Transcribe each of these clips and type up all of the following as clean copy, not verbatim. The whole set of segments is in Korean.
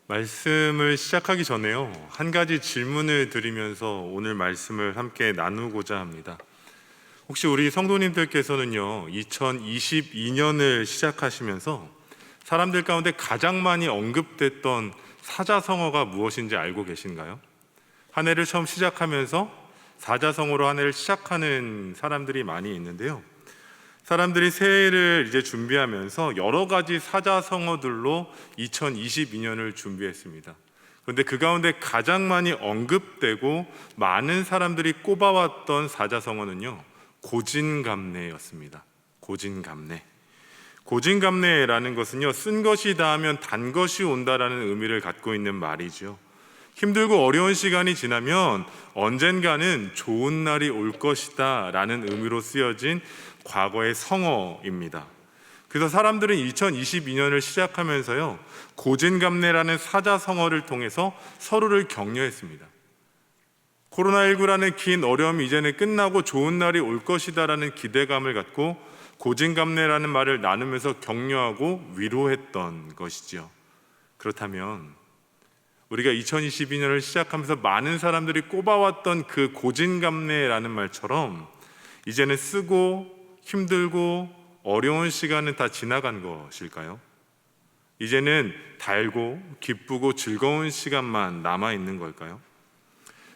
말씀을 시작하기 전에요, 한 가지 질문을 드리면서 오늘 말씀을 함께 나누고자 합니다. 혹시 우리 성도님들께서는요, 2022년을 시작하시면서 사람들 가운데 가장 많이 언급됐던 사자성어가 무엇인지 알고 계신가요? 한 해를 처음 시작하면서 사자성어로 한 해를 시작하는 사람들이 많이 있는데요. 사람들이 새해를 이제 준비하면서 여러 가지 사자성어들로 2022년을 준비했습니다. 그런데 그 가운데 가장 많이 언급되고 많은 사람들이 꼽아왔던 사자성어는요, 고진감래였습니다. 고진감래. 고진감래라는 것은요, 쓴 것이 다하면 단 것이 온다라는 의미를 갖고 있는 말이죠. 힘들고 어려운 시간이 지나면 언젠가는 좋은 날이 올 것이다 라는 의미로 쓰여진 과거의 성어입니다. 그래서 사람들은 2022년을 시작하면서요, 고진감래라는 사자성어를 통해서 서로를 격려했습니다. 코로나19라는 긴 어려움이 이제는 끝나고 좋은 날이 올 것이다 라는 기대감을 갖고 고진감래라는 말을 나누면서 격려하고 위로했던 것이죠. 그렇다면 우리가 2022년을 시작하면서 많은 사람들이 꼽아왔던 그 고진감래라는 말처럼 이제는 쓰고 힘들고 어려운 시간은 다 지나간 것일까요? 이제는 달고 기쁘고 즐거운 시간만 남아있는 걸까요?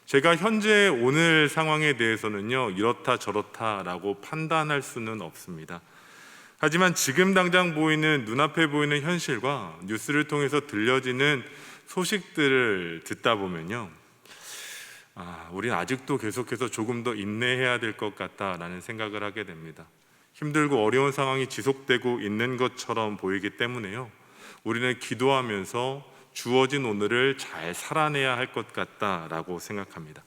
제가 현재 오늘 상황에 대해서는요, 이렇다 저렇다라고 판단할 수는 없습니다. 하지만 지금 당장 보이는, 눈앞에 보이는 현실과 뉴스를 통해서 들려지는 소식들을 듣다 보면요, 우리는 아직도 계속해서 조금 더 인내해야 될 것 같다라는 생각을 하게 됩니다. 힘들고 어려운 상황이 지속되고 있는 것처럼 보이기 때문에요, 우리는 기도하면서 주어진 오늘을 잘 살아내야 할 것 같다라고 생각합니다.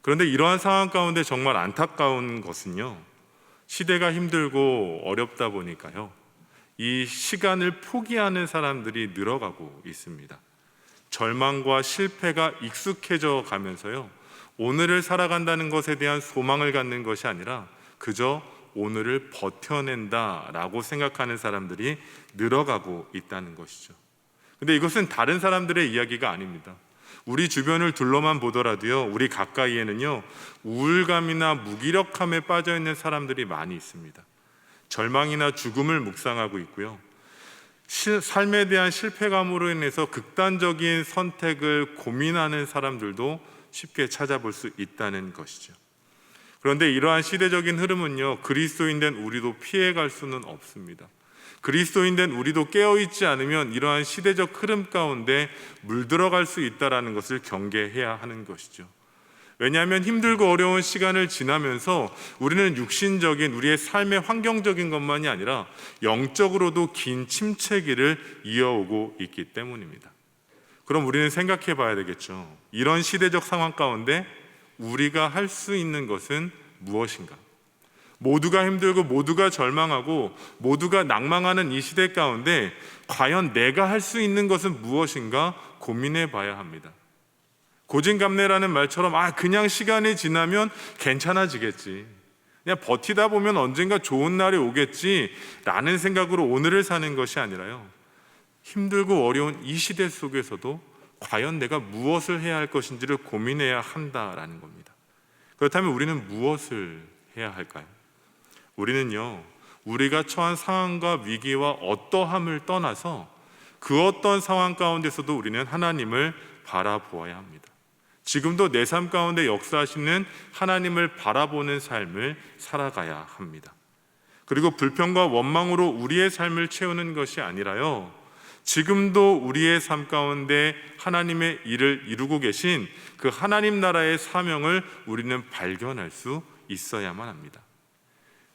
그런데 이러한 상황 가운데 정말 안타까운 것은요, 시대가 힘들고 어렵다 보니까요, 이 시간을 포기하는 사람들이 늘어가고 있습니다. 절망과 실패가 익숙해져 가면서요, 오늘을 살아간다는 것에 대한 소망을 갖는 것이 아니라 그저 오늘을 버텨낸다라고 생각하는 사람들이 늘어가고 있다는 것이죠. 근데 이것은 다른 사람들의 이야기가 아닙니다. 우리 주변을 둘러만 보더라도요, 우리 가까이에는요, 우울감이나 무기력함에 빠져 있는 사람들이 많이 있습니다. 절망이나 죽음을 묵상하고 있고요, 삶에 대한 실패감으로 인해서 극단적인 선택을 고민하는 사람들도 쉽게 찾아볼 수 있다는 것이죠. 그런데 이러한 시대적인 흐름은요, 그리스도인된 우리도 피해갈 수는 없습니다. 그리스도인된 우리도 깨어있지 않으면 이러한 시대적 흐름 가운데 물들어갈 수 있다는 것을 경계해야 하는 것이죠. 왜냐하면 힘들고 어려운 시간을 지나면서 우리는 육신적인 우리의 삶의 환경적인 것만이 아니라 영적으로도 긴 침체기를 이어오고 있기 때문입니다. 그럼 우리는 생각해 봐야 되겠죠. 이런 시대적 상황 가운데 우리가 할 수 있는 것은 무엇인가? 모두가 힘들고 모두가 절망하고 모두가 낭망하는 이 시대 가운데 과연 내가 할 수 있는 것은 무엇인가 고민해 봐야 합니다. 고진감래라는 말처럼 그냥 시간이 지나면 괜찮아지겠지, 그냥 버티다 보면 언젠가 좋은 날이 오겠지 라는 생각으로 오늘을 사는 것이 아니라요, 힘들고 어려운 이 시대 속에서도 과연 내가 무엇을 해야 할 것인지를 고민해야 한다라는 겁니다. 그렇다면 우리는 무엇을 해야 할까요? 우리는요, 우리가 처한 상황과 위기와 어떠함을 떠나서 그 어떤 상황 가운데서도 우리는 하나님을 바라보아야 합니다. 지금도 내 삶 가운데 역사하시는 하나님을 바라보는 삶을 살아가야 합니다. 그리고 불평과 원망으로 우리의 삶을 채우는 것이 아니라요, 지금도 우리의 삶 가운데 하나님의 일을 이루고 계신 그 하나님 나라의 사명을 우리는 발견할 수 있어야만 합니다.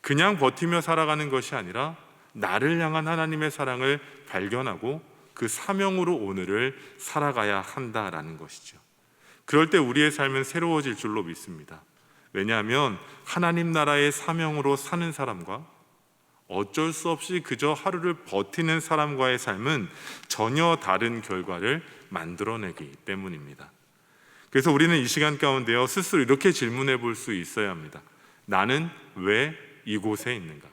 그냥 버티며 살아가는 것이 아니라 나를 향한 하나님의 사랑을 발견하고 그 사명으로 오늘을 살아가야 한다라는 것이죠. 그럴 때 우리의 삶은 새로워질 줄로 믿습니다. 왜냐하면 하나님 나라의 사명으로 사는 사람과 어쩔 수 없이 그저 하루를 버티는 사람과의 삶은 전혀 다른 결과를 만들어내기 때문입니다. 그래서 우리는 이 시간 가운데요, 스스로 이렇게 질문해 볼 수 있어야 합니다. 나는 왜 이곳에 있는가?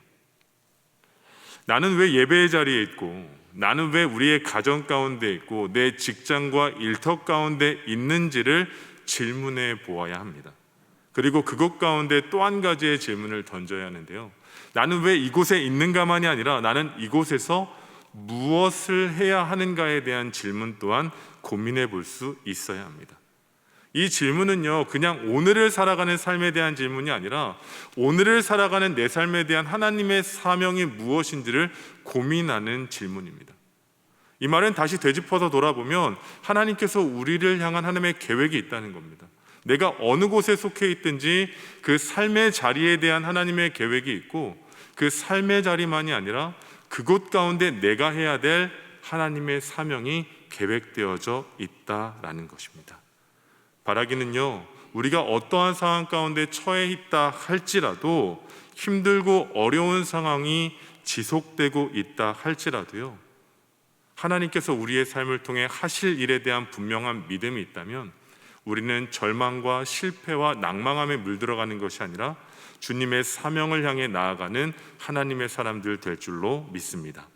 나는 왜 예배의 자리에 있고 나는 왜 우리의 가정 가운데 있고 내 직장과 일터 가운데 있는지를 질문해 보아야 합니다. 그리고 그것 가운데 또 한 가지의 질문을 던져야 하는데요, 나는 왜 이곳에 있는가만이 아니라 나는 이곳에서 무엇을 해야 하는가에 대한 질문 또한 고민해 볼 수 있어야 합니다. 이 질문은요, 그냥 오늘을 살아가는 삶에 대한 질문이 아니라 오늘을 살아가는 내 삶에 대한 하나님의 사명이 무엇인지를 고민하는 질문입니다. 이 말은 다시 되짚어서 돌아보면 하나님께서 우리를 향한 하나님의 계획이 있다는 겁니다. 내가 어느 곳에 속해 있든지 그 삶의 자리에 대한 하나님의 계획이 있고, 그 삶의 자리만이 아니라 그곳 가운데 내가 해야 될 하나님의 사명이 계획되어져 있다라는 것입니다. 바라기는요, 우리가 어떠한 상황 가운데 처해 있다 할지라도, 힘들고 어려운 상황이 지속되고 있다 할지라도요, 하나님께서 우리의 삶을 통해 하실 일에 대한 분명한 믿음이 있다면 우리는 절망과 실패와 낭망함에 물들어가는 것이 아니라 주님의 사명을 향해 나아가는 하나님의 사람들 될 줄로 믿습니다.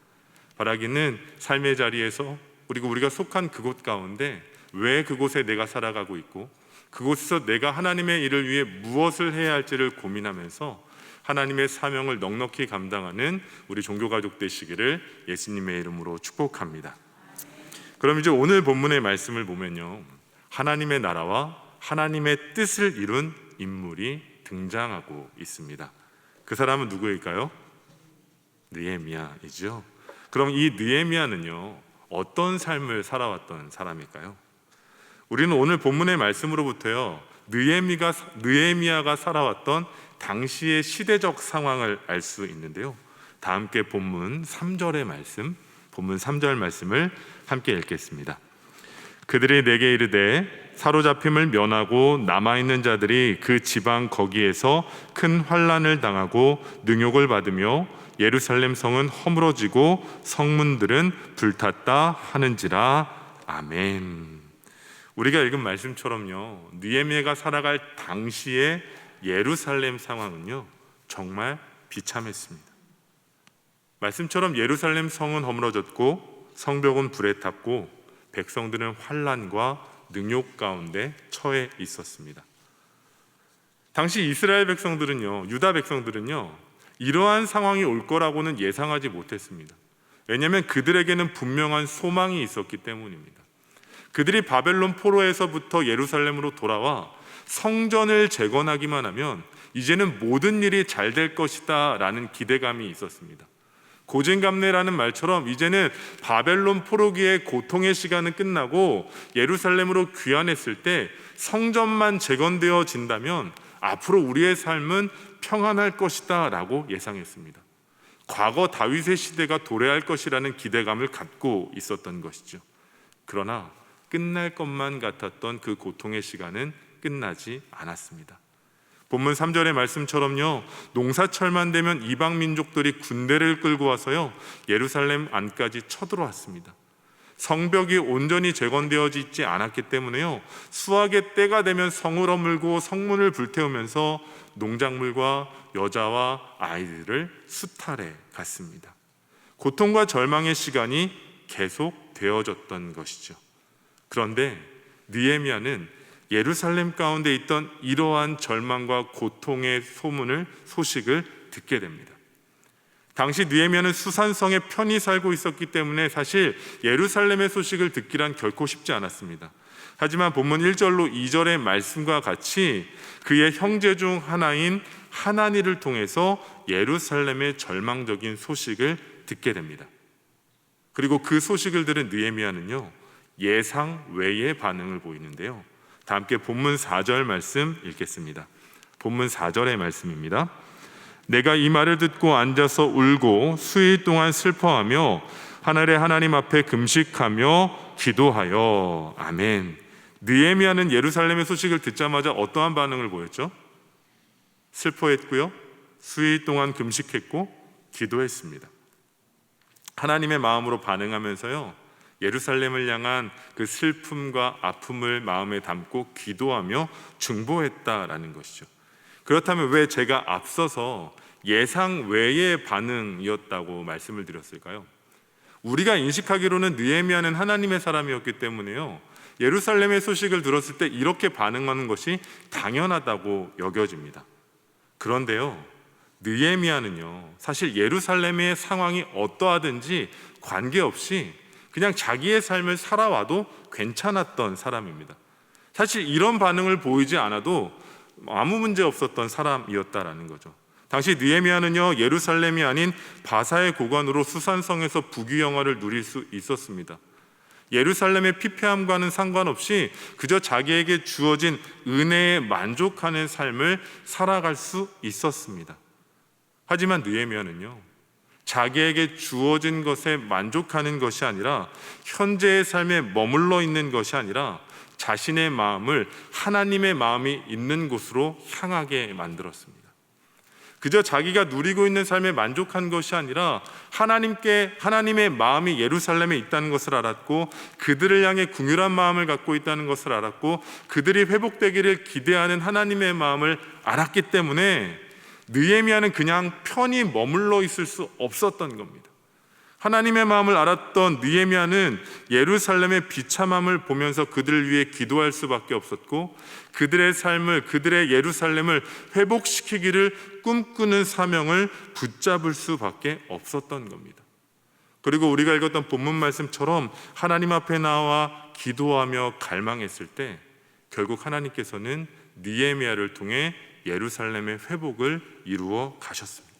바라기는 삶의 자리에서, 그리고 우리가 속한 그곳 가운데 왜 그곳에 내가 살아가고 있고 그곳에서 내가 하나님의 일을 위해 무엇을 해야 할지를 고민하면서 하나님의 사명을 넉넉히 감당하는 우리 종교가족 되시기를 예수님의 이름으로 축복합니다. 그럼 이제 오늘 본문의 말씀을 보면요, 하나님의 나라와 하나님의 뜻을 이룬 인물이 등장하고 있습니다. 그 사람은 누구일까요? 느헤미야이죠. 그럼 이 느헤미야는요, 어떤 살아왔던 사람일까요? 우리는 오늘 본문의 말씀으로부터요, 느헤미야가 살아왔던 당시의 시대적 상황을 알 수 있는데요, 다 함께 본문 3절의 말씀, 본문 3절 말씀을 함께 읽겠습니다. 그들이 내게 이르되 사로잡힘을 면하고 남아있는 자들이 그 지방 거기에서 큰 환난을 당하고 능욕을 받으며 예루살렘 성은 허물어지고 성문들은 불탔다 하는지라. 아멘. 우리가 읽은 말씀처럼요, 느헤미야가 살아갈 당시의 예루살렘 상황은요, 정말 비참했습니다. 말씀처럼 예루살렘 성은 허물어졌고 성벽은 불에 탔고 백성들은 환난과 능욕 가운데 처해 있었습니다. 당시 이스라엘 백성들은요, 유다 백성들은요, 이러한 상황이 올 거라고는 예상하지 못했습니다. 왜냐하면 그들에게는 분명한 소망이 있었기 때문입니다. 그들이 바벨론 포로에서부터 예루살렘으로 돌아와 성전을 재건하기만 하면 이제는 모든 일이 잘 될 것이다 라는 기대감이 있었습니다. 고진감래라는 말처럼 이제는 바벨론 포로기의 고통의 시간은 끝나고 예루살렘으로 귀환했을 때 성전만 재건되어진다면 앞으로 우리의 삶은 평안할 것이다 라고 예상했습니다. 과거 다윗의 시대가 도래할 것이라는 기대감을 갖고 있었던 것이죠. 그러나 끝날 것만 같았던 그 고통의 시간은 끝나지 않았습니다. 본문 3절의 말씀처럼요, 농사철만 되면 이방 민족들이 군대를 끌고 와서요, 예루살렘 안까지 쳐들어왔습니다. 성벽이 온전히 재건되어지지 않았기 때문에요, 수확의 때가 되면 성을 허물고 성문을 불태우면서 농작물과 여자와 아이들을 수탈해 갔습니다. 고통과 절망의 시간이 계속되어졌던 것이죠. 그런데 느헤미야는 예루살렘 가운데 있던 이러한 절망과 고통의 소식을 듣게 됩니다. 당시 느헤미야는 수산성에 편히 살고 있었기 때문에 사실 예루살렘의 소식을 듣기란 결코 쉽지 않았습니다. 하지만 본문 1절로 2절의 말씀과 같이 그의 형제 중 하나인 하나니를 통해서 예루살렘의 절망적인 소식을 듣게 됩니다. 그리고 그 소식을 들은 느헤미야는요, 예상 외의 반응을 보이는데요, 다 함께 본문 4절 말씀 읽겠습니다. 본문 4절의 말씀입니다. 내가 이 말을 듣고 앉아서 울고 수일 동안 슬퍼하며 하늘의 하나님 앞에 금식하며 기도하여. 아멘. 느헤미야는 예루살렘의 소식을 듣자마자 어떠한 반응을 보였죠? 슬퍼했고요, 수일 동안 금식했고 기도했습니다. 하나님의 마음으로 반응하면서요, 예루살렘을 향한 그 슬픔과 아픔을 마음에 담고 기도하며 중보했다라는 것이죠. 그렇다면 왜 제가 앞서서 예상 외의 반응이었다고 말씀을 드렸을까요? 우리가 인식하기로는 느헤미야는 하나님의 사람이었기 때문에요, 예루살렘의 소식을 들었을 때 이렇게 반응하는 것이 당연하다고 여겨집니다. 그런데요, 느헤미야는요, 사실 예루살렘의 상황이 어떠하든지 관계없이 그냥 자기의 삶을 살아와도 괜찮았던 사람입니다. 사실 이런 반응을 보이지 않아도 아무 문제 없었던 사람이었다라는 거죠. 당시 느헤미야는요, 예루살렘이 아닌 바사의 고관으로 수산성에서 부귀영화를 누릴 수 있었습니다. 예루살렘의 피폐함과는 상관없이 그저 자기에게 주어진 은혜에 만족하는 삶을 살아갈 수 있었습니다. 하지만 느헤미야는요, 자기에게 주어진 것에 만족하는 것이 아니라, 현재의 삶에 머물러 있는 것이 아니라 자신의 마음을 하나님의 마음이 있는 곳으로 향하게 만들었습니다. 그저 자기가 누리고 있는 삶에 만족한 것이 아니라 하나님의 마음이 예루살렘에 있다는 것을 알았고, 그들을 향해 긍휼한 마음을 갖고 있다는 것을 알았고, 그들이 회복되기를 기대하는 하나님의 마음을 알았기 때문에 느헤미야는 그냥 편히 머물러 있을 수 없었던 겁니다. 하나님의 마음을 알았던 느헤미야는 예루살렘의 비참함을 보면서 그들을 위해 기도할 수밖에 없었고, 그들의 삶을, 그들의 예루살렘을 회복시키기를 꿈꾸는 사명을 붙잡을 수밖에 없었던 겁니다. 그리고 우리가 읽었던 본문 말씀처럼 하나님 앞에 나와 기도하며 갈망했을 때 결국 하나님께서는 느헤미야를 통해 예루살렘의 회복을 이루어 가셨습니다.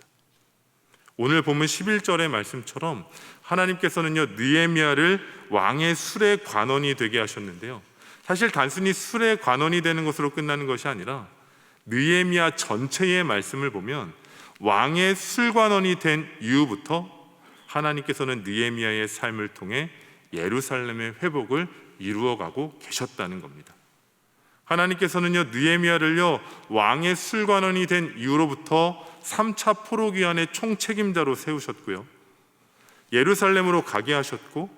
오늘 본문 11절의 말씀처럼 하나님께서는요, 느헤미야를 왕의 수레 관원이 되게 하셨는데요, 사실 단순히 수레 관원이 되는 것으로 끝나는 것이 아니라 느헤미야 전체의 말씀을 보면 왕의 술관원이 된 이후부터 하나님께서는 느헤미야의 삶을 통해 예루살렘의 회복을 이루어가고 계셨다는 겁니다. 하나님께서는요, 느헤미야를요, 왕의 술관원이 된 이후로부터 3차 포로기한의 총책임자로 세우셨고요, 예루살렘으로 가게 하셨고,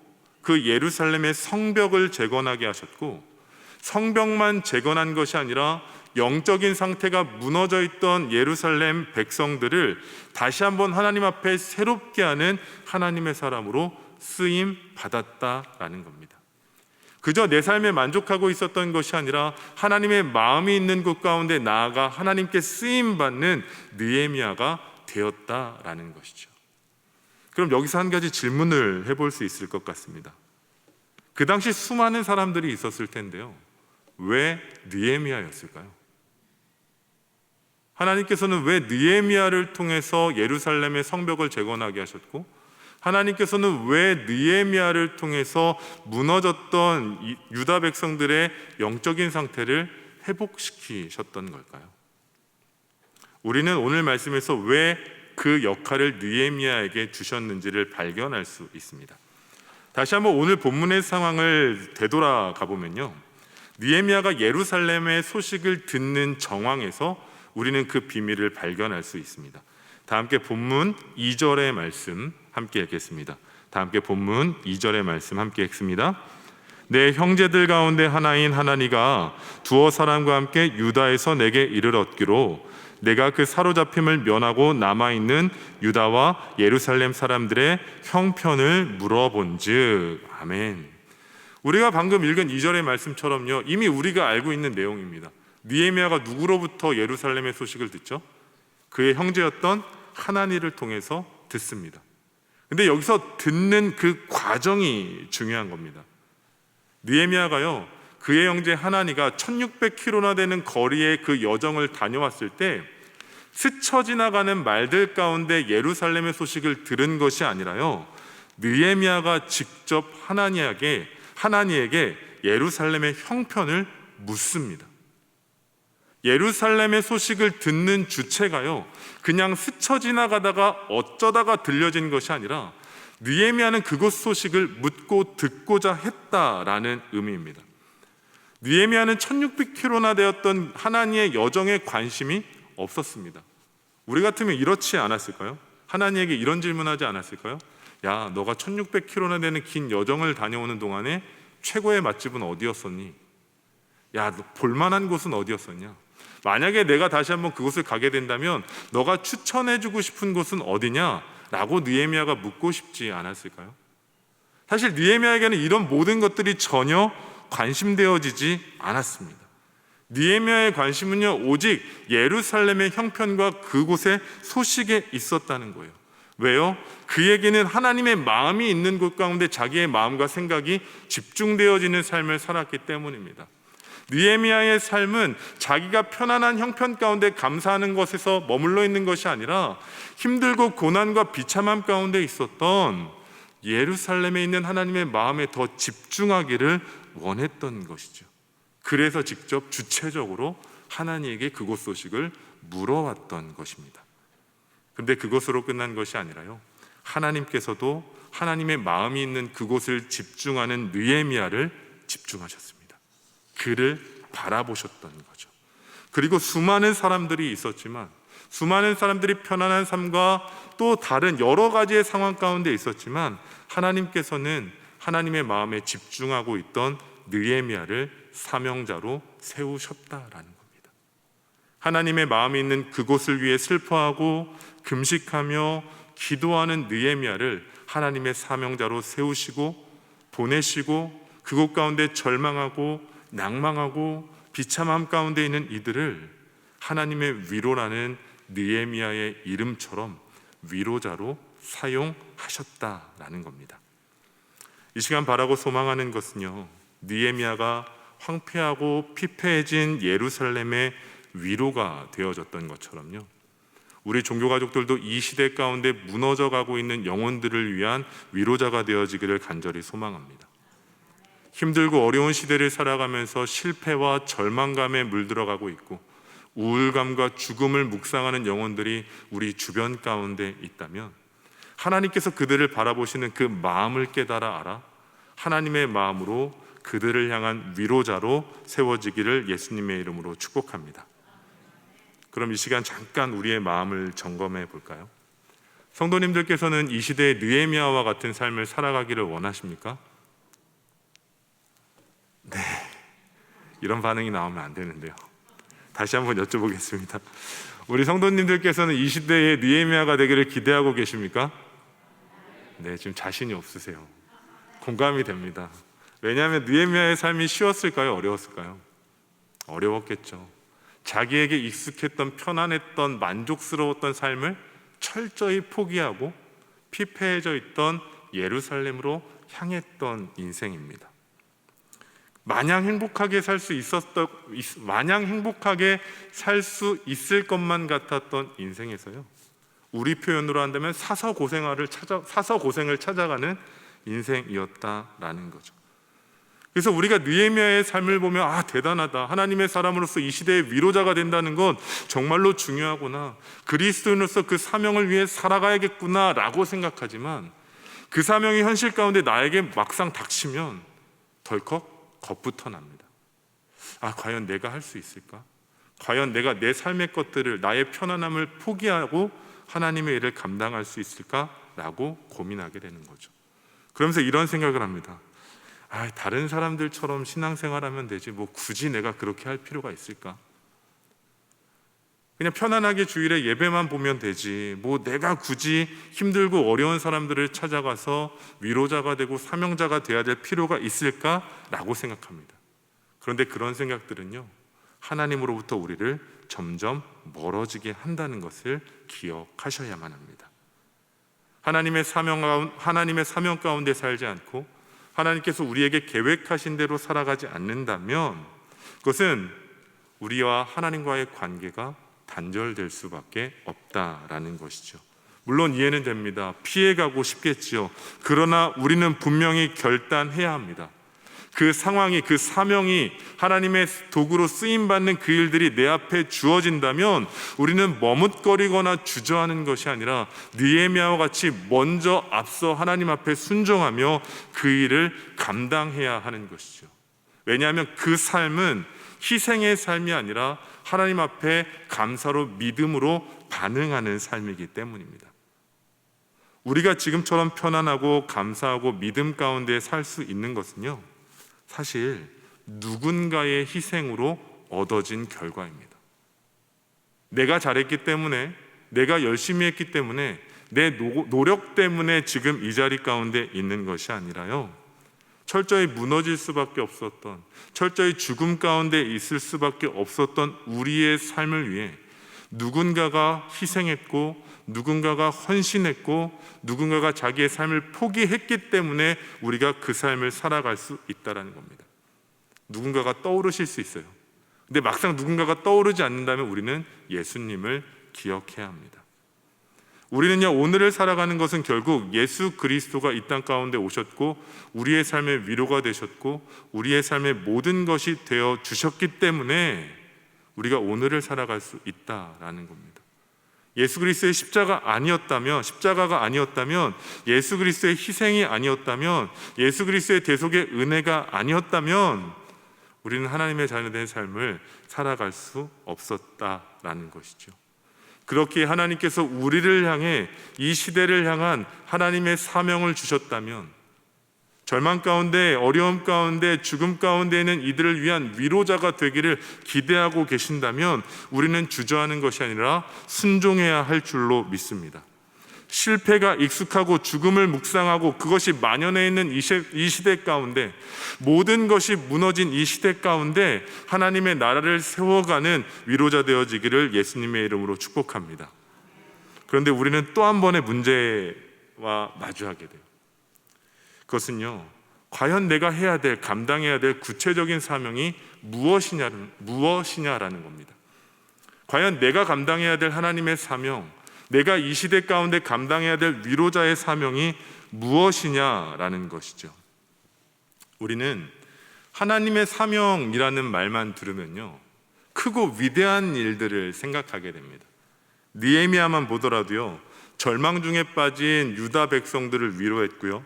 그 예루살렘의 성벽을 재건하게 하셨고, 성벽만 재건한 것이 아니라 영적인 상태가 무너져 있던 예루살렘 백성들을 다시 한번 하나님 앞에 새롭게 하는 하나님의 사람으로 쓰임 받았다라는 겁니다. 그저 내 삶에 만족하고 있었던 것이 아니라 하나님의 마음이 있는 곳 가운데 나아가 하나님께 쓰임받는 느헤미야가 되었다라는 것이죠. 그럼 여기서 한 가지 질문을 해볼 수 있을 것 같습니다. 그 당시 수많은 사람들이 있었을 텐데요, 왜 느헤미야였을까요? 하나님께서는 왜 느헤미야를 통해서 예루살렘의 성벽을 재건하게 하셨고, 하나님께서는 왜 느헤미야를 통해서 무너졌던 유다 백성들의 영적인 상태를 회복시키셨던 걸까요? 우리는 오늘 말씀에서 왜 그 역할을 느헤미야에게 주셨는지를 발견할 수 있습니다. 다시 한번 오늘 본문의 상황을 되돌아가 보면요, 느헤미야가 예루살렘의 소식을 듣는 정황에서 우리는 그 비밀을 발견할 수 있습니다. 다 함께 본문 2절의 말씀 함께 읽겠습니다. 다 함께 본문 2절의 말씀 함께 읽습니다. 내 형제들 가운데 하나인 하나니가 두어 사람과 함께 유다에서 내게 이를 얻기로 내가 그 사로잡힘을 면하고 남아있는 유다와 예루살렘 사람들의 형편을 물어본즉. 아멘. 우리가 방금 읽은 2절의 말씀처럼요, 이미 우리가 알고 있는 내용입니다. 느헤미야가 누구로부터 예루살렘의 소식을 듣죠? 그의 형제였던 하나니를 통해서 듣습니다. 근데 여기서 듣는 그 과정이 중요한 겁니다. 느헤미야가요, 그의 형제 하나니가 1600km나 되는 거리의 그 여정을 다녀왔을 때 스쳐 지나가는 말들 가운데 예루살렘의 소식을 들은 것이 아니라요, 느헤미야가 직접 하나니에게 예루살렘의 형편을 묻습니다. 예루살렘의 소식을 듣는 주체가요, 그냥 스쳐 지나가다가 어쩌다가 들려진 것이 아니라 느헤미야는 그곳 소식을 묻고 듣고자 했다라는 의미입니다. 느헤미야는 1600km나 되었던 하나니의 여정에 관심이 없었습니다. 우리 같으면 이렇지 않았을까요? 하나니에게 이런 질문하지 않았을까요? 야, 너가 1600km나 되는 긴 여정을 다녀오는 동안에 최고의 맛집은 어디였었니? 야, 너 볼만한 곳은 어디였었냐? 만약에 내가 다시 한번 그곳을 가게 된다면 너가 추천해주고 싶은 곳은 어디냐? 라고 느헤미야가 묻고 싶지 않았을까요? 사실 느헤미야에게는 이런 모든 것들이 전혀 관심되어지지 않았습니다. 느헤미야의 관심은요, 오직 예루살렘의 형편과 그곳의 소식에 있었다는 거예요. 왜요? 그에게는 하나님의 마음이 있는 곳 가운데 자기의 마음과 생각이 집중되어지는 삶을 살았기 때문입니다. 느헤미야의 삶은 자기가 편안한 형편 가운데 감사하는 것에서 머물러 있는 것이 아니라 힘들고 고난과 비참함 가운데 있었던 예루살렘에 있는 하나님의 마음에 더 집중하기를 원했던 것이죠. 그래서 직접 주체적으로 하나님에게 그곳 소식을 물어왔던 것입니다. 그런데 그것으로 끝난 것이 아니라요, 하나님께서도 하나님의 마음이 있는 그곳을 집중하는 느헤미야를 집중하셨습니다. 그를 바라보셨던 거죠. 그리고 수많은 사람들이 있었지만, 수많은 사람들이 편안한 삶과 또 다른 여러 가지의 상황 가운데 있었지만, 하나님께서는 하나님의 마음에 집중하고 있던 느헤미야를 사명자로 세우셨다라는 겁니다. 하나님의 마음이 있는 그곳을 위해 슬퍼하고 금식하며 기도하는 느헤미야를 하나님의 사명자로 세우시고 보내시고, 그곳 가운데 절망하고 낭망하고 비참함 가운데 있는 이들을 하나님의 위로라는 느헤미야의 이름처럼 위로자로 사용하셨다라는 겁니다. 이 시간 바라고 소망하는 것은요, 느헤미야가 황폐하고 피폐해진 예루살렘의 위로가 되어졌던 것처럼요, 우리 종교가족들도 이 시대 가운데 무너져가고 있는 영혼들을 위한 위로자가 되어지기를 간절히 소망합니다. 힘들고 어려운 시대를 살아가면서 실패와 절망감에 물들어가고 있고 우울감과 죽음을 묵상하는 영혼들이 우리 주변 가운데 있다면, 하나님께서 그들을 바라보시는 그 마음을 깨달아 알아 하나님의 마음으로 그들을 향한 위로자로 세워지기를 예수님의 이름으로 축복합니다. 그럼 이 시간 잠깐 우리의 마음을 점검해 볼까요? 성도님들께서는 이 시대의 느헤미야와 같은 삶을 살아가기를 원하십니까? 네, 이런 반응이 나오면 안 되는데요. 다시 한번 여쭤보겠습니다. 우리 성도님들께서는 이 시대의 느헤미야가 되기를 기대하고 계십니까? 네, 지금 자신이 없으세요. 공감이 됩니다. 왜냐하면 느헤미야의 삶이 쉬웠을까요? 어려웠을까요? 어려웠겠죠. 자기에게 익숙했던, 편안했던, 만족스러웠던 삶을 철저히 포기하고 피폐해져 있던 예루살렘으로 향했던 인생입니다. 마냥 행복하게 살 수 있을 것만 같았던 인생에서요, 우리 표현으로 한다면 사서 고생을 찾아가는 인생이었다라는 거죠. 그래서 우리가 느헤미야의 삶을 보면 대단하다, 하나님의 사람으로서 이 시대의 위로자가 된다는 건 정말로 중요하구나, 그리스도인으로서 그 사명을 위해 살아가야겠구나 라고 생각하지만, 그 사명이 현실 가운데 나에게 막상 닥치면 덜컥 겁부터 납니다. 과연 내가 할 수 있을까? 과연 내가 내 삶의 것들을, 나의 편안함을 포기하고 하나님의 일을 감당할 수 있을까라고 고민하게 되는 거죠. 그러면서 이런 생각을 합니다. 다른 사람들처럼 신앙생활하면 되지, 뭐 굳이 내가 그렇게 할 필요가 있을까? 그냥 편안하게 주일에 예배만 보면 되지, 뭐 내가 굳이 힘들고 어려운 사람들을 찾아가서 위로자가 되고 사명자가 돼야 될 필요가 있을까라고 생각합니다. 그런데 그런 생각들은요, 하나님으로부터 우리를 점점 멀어지게 한다는 것을 기억하셔야만 합니다. 하나님의 사명 가운데 살지 않고 하나님께서 우리에게 계획하신 대로 살아가지 않는다면, 그것은 우리와 하나님과의 관계가 단절될 수밖에 없다라는 것이죠. 물론 이해는 됩니다. 피해가고 싶겠지요. 그러나 우리는 분명히 결단해야 합니다. 그 상황이, 그 사명이 하나님의 도구로 쓰임받는 그 일들이 내 앞에 주어진다면 우리는 머뭇거리거나 주저하는 것이 아니라 느헤미야와 같이 먼저 앞서 하나님 앞에 순종하며 그 일을 감당해야 하는 것이죠. 왜냐하면 그 삶은 희생의 삶이 아니라 하나님 앞에 감사로, 믿음으로 반응하는 삶이기 때문입니다. 우리가 지금처럼 편안하고 감사하고 믿음 가운데 살 수 있는 것은요, 사실 누군가의 희생으로 얻어진 결과입니다. 내가 잘했기 때문에, 내가 열심히 했기 때문에 내 노력 때문에 지금 이 자리 가운데 있는 것이 아니라요, 철저히 무너질 수밖에 없었던, 철저히 죽음 가운데 있을 수밖에 없었던 우리의 삶을 위해 누군가가 희생했고, 누군가가 헌신했고, 누군가가 자기의 삶을 포기했기 때문에 우리가 그 삶을 살아갈 수 있다는 겁니다. 누군가가 떠오르실 수 있어요. 근데 막상 누군가가 떠오르지 않는다면 우리는 예수님을 기억해야 합니다. 우리는요, 오늘을 살아가는 것은 결국 예수 그리스도가 이 땅 가운데 오셨고 우리의 삶의 위로가 되셨고 우리의 삶의 모든 것이 되어 주셨기 때문에 우리가 오늘을 살아갈 수 있다라는 겁니다. 예수 그리스도의 십자가가 아니었다면, 예수 그리스도의 희생이 아니었다면, 예수 그리스도의 대속의 은혜가 아니었다면 우리는 하나님의 자녀된 삶을 살아갈 수 없었다라는 것이죠. 그렇게 하나님께서 우리를 향해, 이 시대를 향한 하나님의 사명을 주셨다면, 절망 가운데, 어려움 가운데, 죽음 가운데 있는 이들을 위한 위로자가 되기를 기대하고 계신다면 우리는 주저하는 것이 아니라 순종해야 할 줄로 믿습니다. 실패가 익숙하고 죽음을 묵상하고 그것이 만연해 있는 이 시대 가운데, 모든 것이 무너진 이 시대 가운데 하나님의 나라를 세워가는 위로자 되어지기를 예수님의 이름으로 축복합니다. 그런데 우리는 또 한 번의 문제와 마주하게 돼요. 그것은요, 과연 내가 해야 될, 감당해야 될 구체적인 사명이 무엇이냐라는 겁니다. 과연 내가 감당해야 될 하나님의 사명, 내가 이 시대 가운데 감당해야 될 위로자의 사명이 무엇이냐라는 것이죠. 우리는 하나님의 사명이라는 말만 들으면요, 크고 위대한 일들을 생각하게 됩니다. 느헤미야만 보더라도요, 절망 중에 빠진 유다 백성들을 위로했고요,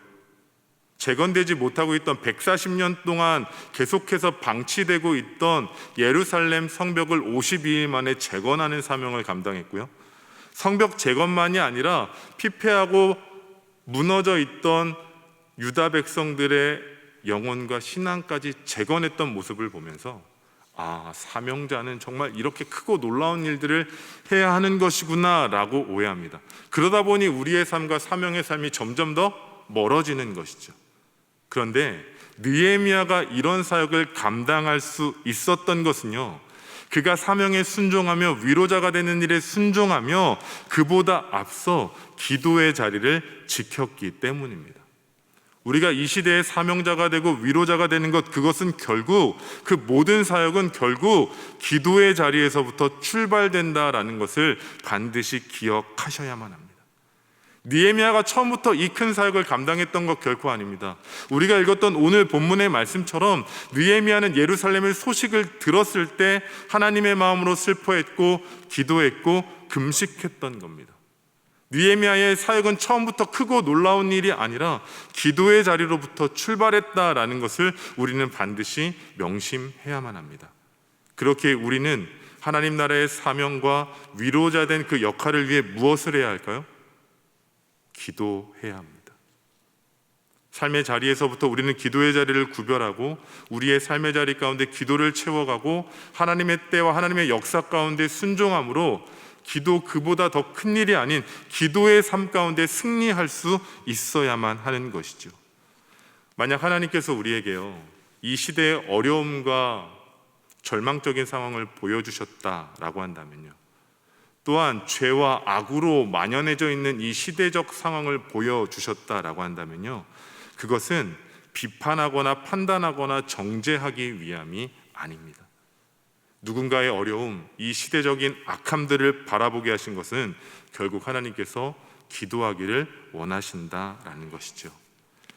재건되지 못하고 있던 140년 동안 계속해서 방치되고 있던 예루살렘 성벽을 52일 만에 재건하는 사명을 감당했고요, 성벽 재건만이 아니라 피폐하고 무너져 있던 유다 백성들의 영혼과 신앙까지 재건했던 모습을 보면서, 아, 사명자는 정말 이렇게 크고 놀라운 일들을 해야 하는 것이구나 라고 오해합니다. 그러다 보니 우리의 삶과 사명의 삶이 점점 더 멀어지는 것이죠. 그런데 느헤미야가 이런 사역을 감당할 수 있었던 것은요, 그가 사명에 순종하며 위로자가 되는 일에 순종하며 그보다 앞서 기도의 자리를 지켰기 때문입니다. 우리가 이 시대의 사명자가 되고 위로자가 되는 것, 그것은 결국, 그 모든 사역은 결국 기도의 자리에서부터 출발된다라는 것을 반드시 기억하셔야만 합니다. 느헤미야가 처음부터 이 큰 사역을 감당했던 것 결코 아닙니다. 우리가 읽었던 오늘 본문의 말씀처럼 느헤미야는 예루살렘의 소식을 들었을 때 하나님의 마음으로 슬퍼했고 기도했고 금식했던 겁니다. 느헤미야의 사역은 처음부터 크고 놀라운 일이 아니라 기도의 자리로부터 출발했다라는 것을 우리는 반드시 명심해야만 합니다. 그렇게 우리는 하나님 나라의 사명과 위로자 된 그 역할을 위해 무엇을 해야 할까요? 기도해야 합니다. 삶의 자리에서부터 우리는 기도의 자리를 구별하고 우리의 삶의 자리 가운데 기도를 채워가고 하나님의 때와 하나님의 역사 가운데 순종함으로 기도 그보다 더 큰 일이 아닌 기도의 삶 가운데 승리할 수 있어야만 하는 것이죠. 만약 하나님께서 우리에게요, 이 시대의 어려움과 절망적인 상황을 보여주셨다라고 한다면요, 또한 죄와 악으로 만연해져 있는 이 시대적 상황을 보여주셨다라고 한다면요, 그것은 비판하거나 판단하거나 정죄하기 위함이 아닙니다. 누군가의 어려움, 이 시대적인 악함들을 바라보게 하신 것은 결국 하나님께서 기도하기를 원하신다라는 것이죠.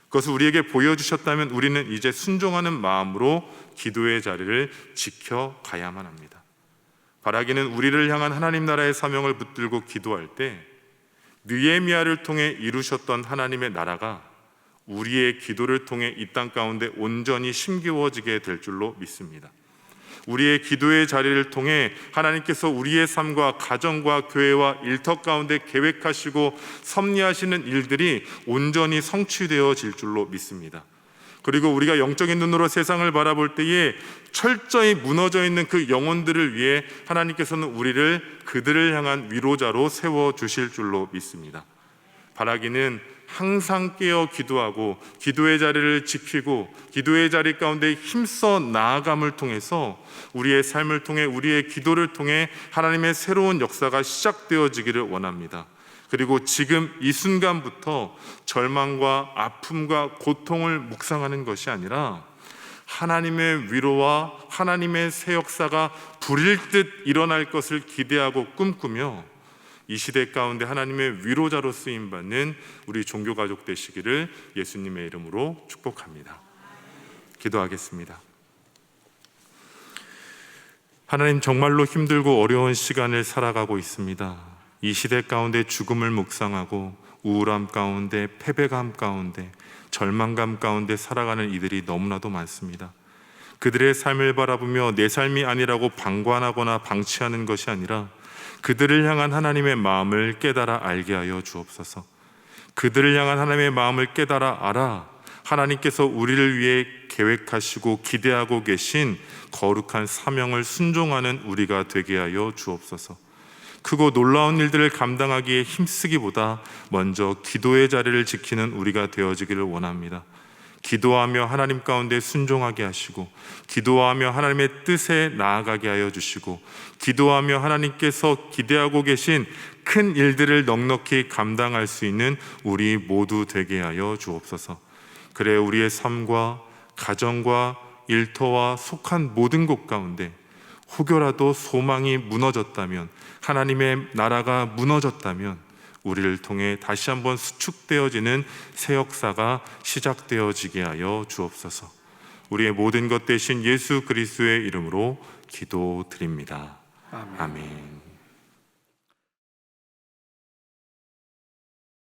그것을 우리에게 보여주셨다면 우리는 이제 순종하는 마음으로 기도의 자리를 지켜가야만 합니다. 바라기는 우리를 향한 하나님 나라의 사명을 붙들고 기도할 때 느헤미야를 통해 이루셨던 하나님의 나라가 우리의 기도를 통해 이 땅 가운데 온전히 심기워지게 될 줄로 믿습니다. 우리의 기도의 자리를 통해 하나님께서 우리의 삶과 가정과 교회와 일터 가운데 계획하시고 섭리하시는 일들이 온전히 성취되어질 줄로 믿습니다. 그리고 우리가 영적인 눈으로 세상을 바라볼 때에 철저히 무너져 있는 그 영혼들을 위해 하나님께서는 우리를 그들을 향한 위로자로 세워주실 줄로 믿습니다. 바라기는 항상 깨어 기도하고 기도의 자리를 지키고 기도의 자리 가운데 힘써 나아감을 통해서 우리의 삶을 통해 우리의 기도를 통해 하나님의 새로운 역사가 시작되어지기를 원합니다. 그리고 지금 이 순간부터 절망과 아픔과 고통을 묵상하는 것이 아니라 하나님의 위로와 하나님의 새 역사가 불일 듯 일어날 것을 기대하고 꿈꾸며 이 시대 가운데 하나님의 위로자로 쓰임받는 우리 종교가족 되시기를 예수님의 이름으로 축복합니다. 기도하겠습니다. 하나님, 정말로 힘들고 어려운 시간을 살아가고 있습니다. 이 시대 가운데 죽음을 묵상하고 우울함 가운데, 패배감 가운데, 절망감 가운데 살아가는 이들이 너무나도 많습니다. 그들의 삶을 바라보며 내 삶이 아니라고 방관하거나 방치하는 것이 아니라 그들을 향한 하나님의 마음을 깨달아 알게 하여 주옵소서. 그들을 향한 하나님의 마음을 깨달아 알아 하나님께서 우리를 위해 계획하시고 기대하고 계신 거룩한 사명을 순종하는 우리가 되게 하여 주옵소서. 크고 놀라운 일들을 감당하기에 힘쓰기보다 먼저 기도의 자리를 지키는 우리가 되어지기를 원합니다. 기도하며 하나님 가운데 순종하게 하시고, 기도하며 하나님의 뜻에 나아가게 하여 주시고, 기도하며 하나님께서 기대하고 계신 큰 일들을 넉넉히 감당할 수 있는 우리 모두 되게 하여 주옵소서. 그래 우리의 삶과 가정과 일터와 속한 모든 곳 가운데 혹여라도 소망이 무너졌다면, 하나님의 나라가 무너졌다면 우리를 통해 다시 한번 수축되어지는 새 역사가 시작되어지게 하여 주옵소서. 우리의 모든 것 대신 예수 그리스도의 이름으로 기도드립니다. 아멘.